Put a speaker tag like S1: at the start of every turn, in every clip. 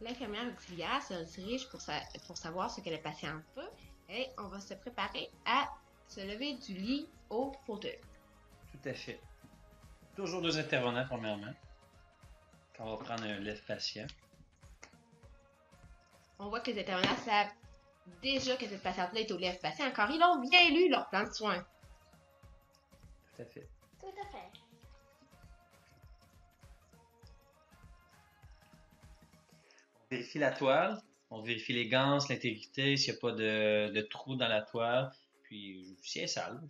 S1: L'infirmière auxiliaire se dirige pour savoir ce que le patient veut et on va se préparer à se lever du lit au fauteuil.
S2: Tout à fait. Toujours deux intervenants, premièrement. Quand on va prendre un lève patient.
S1: On voit que les intervenants savent déjà que cette patiente-là est au lève patient, car ils ont bien lu leur plan de soins.
S2: Tout à fait.
S3: Tout à fait.
S2: On vérifie la toile. On vérifie les ganses, l'intégrité, s'il n'y a pas de trou dans la toile. Puis, si elle est sale,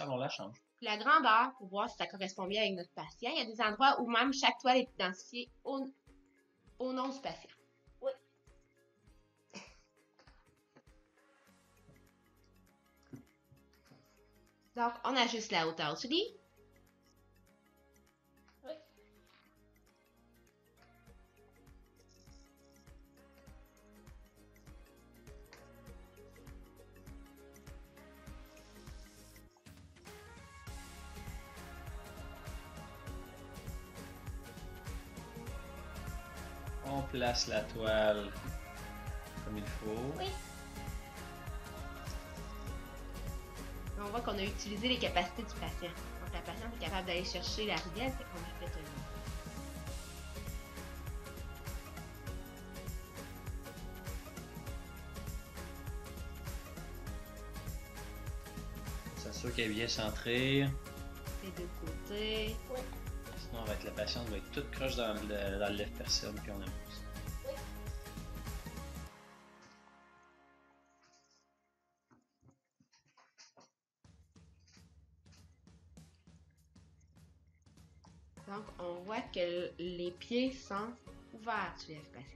S2: on la change.
S1: Puis la grandeur, pour voir si ça correspond bien avec notre patient. Il y a des endroits où même chaque toile est identifiée au nom du patient.
S3: Oui.
S1: Donc, on ajuste la hauteur du lit.
S3: Oui.
S2: On place la toile comme il faut.
S3: Oui.
S1: On voit qu'on a utilisé les capacités du patient. Donc, la patiente est capable d'aller chercher la rivière, c'est qu'on lui fait un lit.
S2: On s'assure qu'elle est bien centrée.
S1: Les deux côtés.
S3: Oui.
S2: Sinon, avec la patiente, va être toute croche dans le lève-personne, puis on aime ça.
S3: Oui.
S1: Donc, on voit que les pieds sont ouverts du lève patient.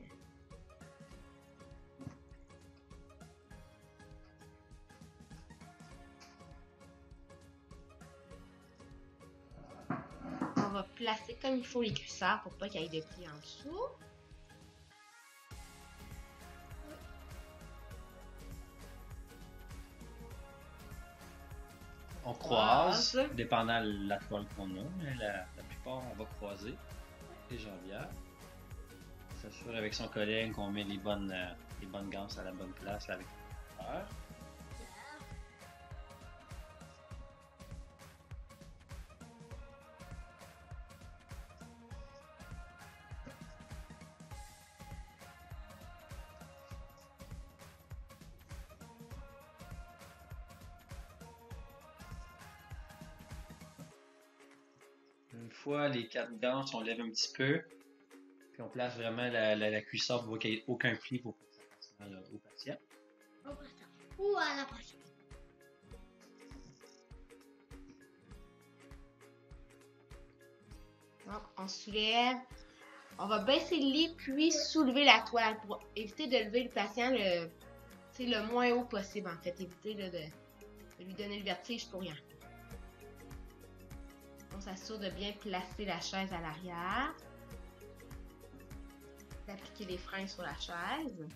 S1: On va placer comme il faut les cuissards pour pas qu'il y ait de plis en dessous.
S2: On croise, dépendant de la toile qu'on a, mais la plupart, on va croiser les jambières. On s'assure avec son collègue qu'on met les bonnes ganses à la bonne place avec le fer. Une fois les quatre ganses, on lève un petit peu, puis on place vraiment la cuissard pour voir qu'il n'y ait aucun pli pour que ça passe mal au patient.
S3: Au patient. Ou à la patiente.
S1: Donc, on soulève. On va baisser le lit puis soulever la toile pour éviter de lever le patient le moins haut possible, en fait. Éviter là, de lui donner le vertige pour rien. On s'assure de bien placer la chaise à l'arrière. D'appliquer les freins sur la chaise.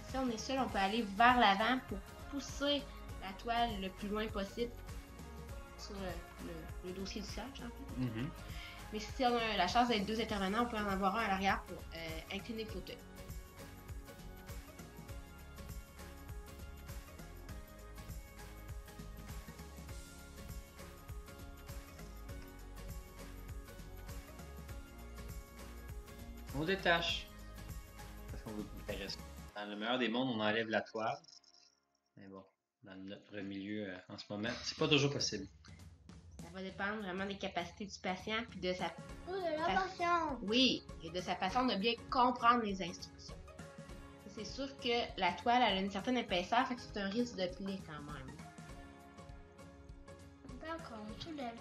S1: Si on est seul, on peut aller vers l'avant pour pousser la toile le plus loin possible sur le dossier du siège, en fait.
S2: Mm-hmm.
S1: Mais si on a la chance d'être deux intervenants, on peut en avoir un à l'arrière pour incliner le fauteuil.
S2: On détache. Parce qu'on veut qu'il reste. Dans le meilleur des mondes, on enlève la toile. Mais bon, dans notre milieu en ce moment, c'est pas toujours possible.
S1: Ça va dépendre vraiment des capacités du patient puis de sa
S3: Ou de la patiente.
S1: Oui, et de sa façon de bien comprendre les instructions. C'est sûr que la toile elle a une certaine épaisseur, fait que c'est un risque de pli quand même.
S3: D'accord, on soulève.